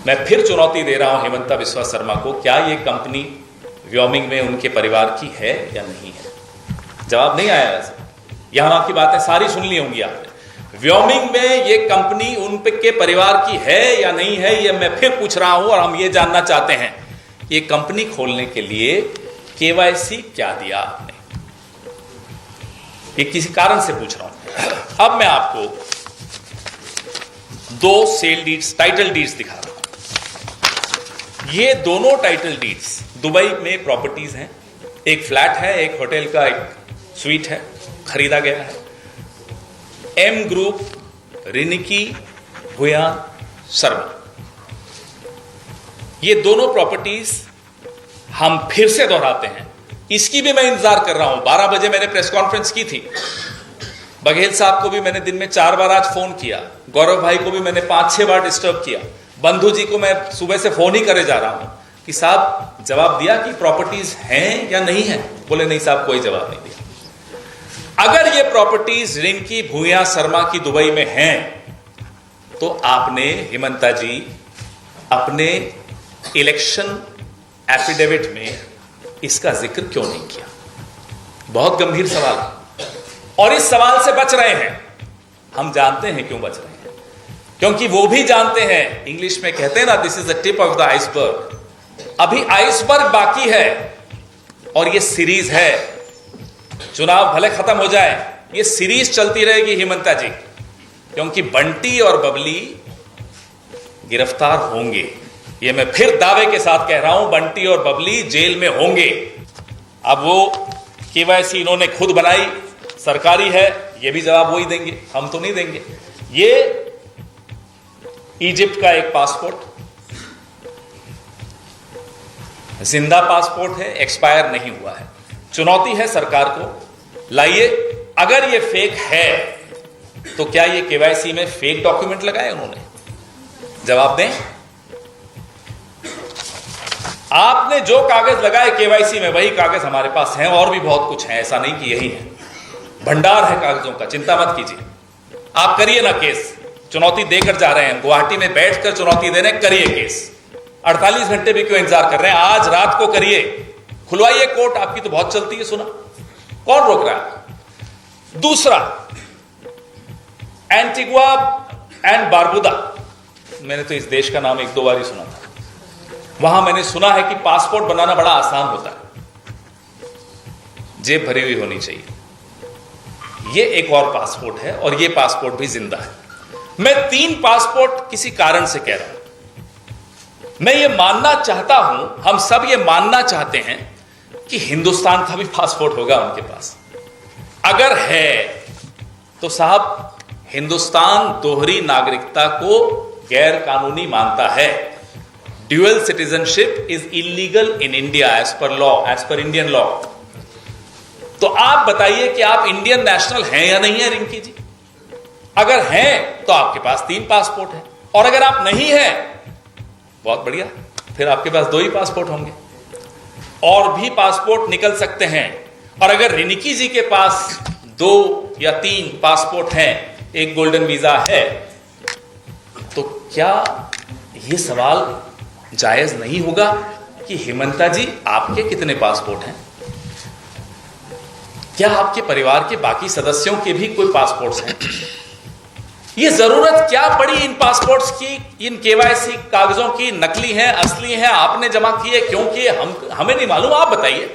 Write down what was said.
मैं फिर चुनौती दे रहा हूं हेमंता बिस्वा शर्मा को, क्या ये कंपनी व्योमिंग में उनके परिवार की है या नहीं है? जवाब नहीं आया। वैसे यहां आपकी बातें सारी सुन ली होंगी आपने। व्योमिंग में ये कंपनी उनके परिवार की है या नहीं है, ये मैं फिर पूछ रहा हूं। और हम ये जानना चाहते हैं ये कंपनी खोलने के लिए केवाईसी क्या दिया आपने? ये किसी कारण से पूछ रहा हूं। अब मैं आपको 2 सेल डीड्स, टाइटल डीड्स दिखा रहा हूं। ये दोनों टाइटल डीड्स दुबई में प्रॉपर्टीज हैं। एक फ्लैट है, एक होटल का एक स्वीट है, खरीदा गया है। एम ग्रुप, रिनिकी भुया शर्मा, ये दोनों प्रॉपर्टीज हम फिर से दोहराते हैं। इसकी भी मैं इंतजार कर रहा हूं। 12 बजे मैंने प्रेस कॉन्फ्रेंस की थी। बघेल साहब को भी मैंने दिन में 4 बार आज फोन किया। गौरव भाई को भी मैंने 5-6 बार डिस्टर्ब किया। बंधु जी को मैं सुबह से फोन ही करे जा रहा हूं कि साहब जवाब दिया कि प्रॉपर्टीज हैं या नहीं है? बोले नहीं साहब, कोई जवाब नहीं दिया। अगर ये प्रॉपर्टीज रिंकी भूया शर्मा की दुबई में हैं, तो आपने हेमंता जी अपने इलेक्शन एफिडेविट में इसका जिक्र क्यों नहीं किया? बहुत गंभीर सवाल है और इस सवाल से बच रहे हैं। हम जानते हैं क्यों बच रहे हैं, क्योंकि वो भी जानते हैं, इंग्लिश में कहते हैं ना, this is the tip of the iceberg. अभी आइसबर्ग बाकी है और ये सीरीज है। चुनाव भले खत्म हो जाए, ये सीरीज चलती रहेगी हेमंता जी, क्योंकि बंटी और बबली गिरफ्तार होंगे। ये मैं फिर दावे के साथ कह रहा हूं, बंटी और बबली जेल में होंगे। अब वो केवाईसी इन्होंने खुद बनाई, सरकारी है, ये भी जवाब वही देंगे, हम तो नहीं देंगे। ये इजिप्ट का एक पासपोर्ट, जिंदा पासपोर्ट है, एक्सपायर नहीं हुआ है। चुनौती है सरकार को, लाइए। अगर ये फेक है तो क्या ये केवाईसी में फेक डॉक्यूमेंट लगाए उन्होंने? जवाब दें। आपने जो कागज लगाए केवाईसी में वही कागज हमारे पास हैं, और भी बहुत कुछ है, ऐसा नहीं कि यही है। भंडार है कागजों का, चिंता मत कीजिए। आप करिए ना केस, चुनौती देकर जा रहे हैं, गुवाहाटी में बैठकर चुनौती दे रहे हैं, करिए केस। 48 घंटे भी क्यों इंतजार कर रहे हैं? आज रात को करिए, खुलवाइए कोर्ट। आपकी तो बहुत चलती है, सुना, कौन रोक रहा है? दूसरा, एंटीगुआ एंड बारबुदा, मैंने तो इस देश का नाम 1-2 बार ही सुना था। वहां मैंने सुना है कि पासपोर्ट बनाना बड़ा आसान होता है, जेब भरी हुई होनी चाहिए। ये एक और पासपोर्ट है और ये पासपोर्ट भी जिंदा है। मैं 3 पासपोर्ट किसी कारण से कह रहा हूं। मैं ये मानना चाहता हूं, हम सब ये मानना चाहते हैं कि हिंदुस्तान का भी पासपोर्ट होगा उनके पास। अगर है तो साहब, हिंदुस्तान दोहरी नागरिकता को गैर कानूनी मानता है। Dual citizenship is illegal in India as per law, as per Indian law. तो आप बताइए कि आप इंडियन नेशनल हैं या नहीं है रिंकी जी? अगर हैं तो आपके पास 3 पासपोर्ट हैं, और अगर आप नहीं हैं, बहुत बढ़िया, फिर आपके पास 2 ही पासपोर्ट होंगे। और भी पासपोर्ट निकल सकते हैं। और अगर रिनिकी जी के पास 2 या 3 पासपोर्ट हैं, एक गोल्डन वीजा है, तो क्या यह सवाल जायज नहीं होगा कि हेमंता जी आपके कितने पासपोर्ट हैं? क्या आपके परिवार के बाकी सदस्यों के भी कोई पासपोर्ट्स हैं? ये जरूरत क्या पड़ी इन पासपोर्ट्स की, इन केवाईसी कागजों की? नकली हैं, असली हैं, आपने जमा किए, क्यों किए, हमें नहीं मालूम, आप बताइए।